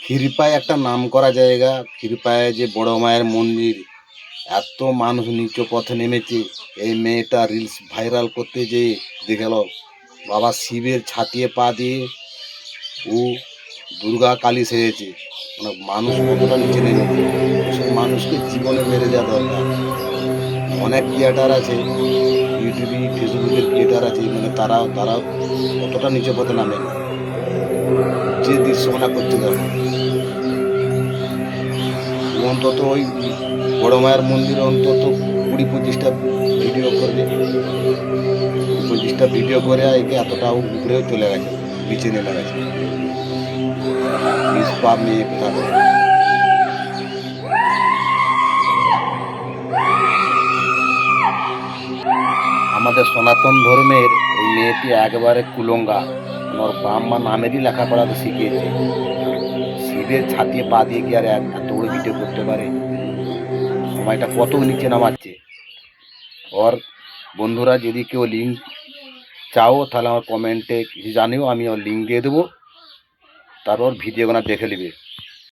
ক্ষীরপাই একটা নামকরা জায়গা। ক্ষীরপায়ে যে বড় মায়ের মন্দির, এত মানুষ নিচু পথে নেমেছে। এই মেয়েটা রিলস ভাইরাল করতে যেয়ে দেখে গেল বাবা শিবের ছাতিয়ে পা দিয়ে ও দুর্গা কালী সেজেছে। মানে মানুষ কতটা নিচে নেমেছে, সেই মানুষকে জীবনে মেরে দেওয়া দরকার। অনেক ক্রিয়েটার আছে, ইউটিউবে ফেসবুকের ক্রিয়েটার আছে, মানে তারাও কতটা নিচে পথে নামে, যে দৃশ্যমানা করছে দেখো। অন্তত ওই বড় মায়ের মন্দিরে অন্তত 20-25টা ভিডিও করবে, 25টা ভিডিও করে একে এতটা উপরেও চলে গেছে, নিচে নেমে গেছে। নিষ্পাপ মেয়ে কোথা থেকে। আমাদের সনাতন ধর্মের এই মেয়েটি একেবারে কুলঙ্গা। ওর বাপ মা নামেরই লেখাপড়াতে শিখিয়েছে। শিবের ছাতিয়ে পা দিয়ে কি আর এত বড় ভিডিও করতে পারে? সময়টা কত নিচে নামাচ্ছে। ওর বন্ধুরা যদি কেউ লিঙ্ক চাও তাহলে আমার কমেন্টে কিছু জানিও, আমি ওর লিঙ্ক দিয়ে দেবো, তারপর ভিডিওগুলো দেখে নেবে।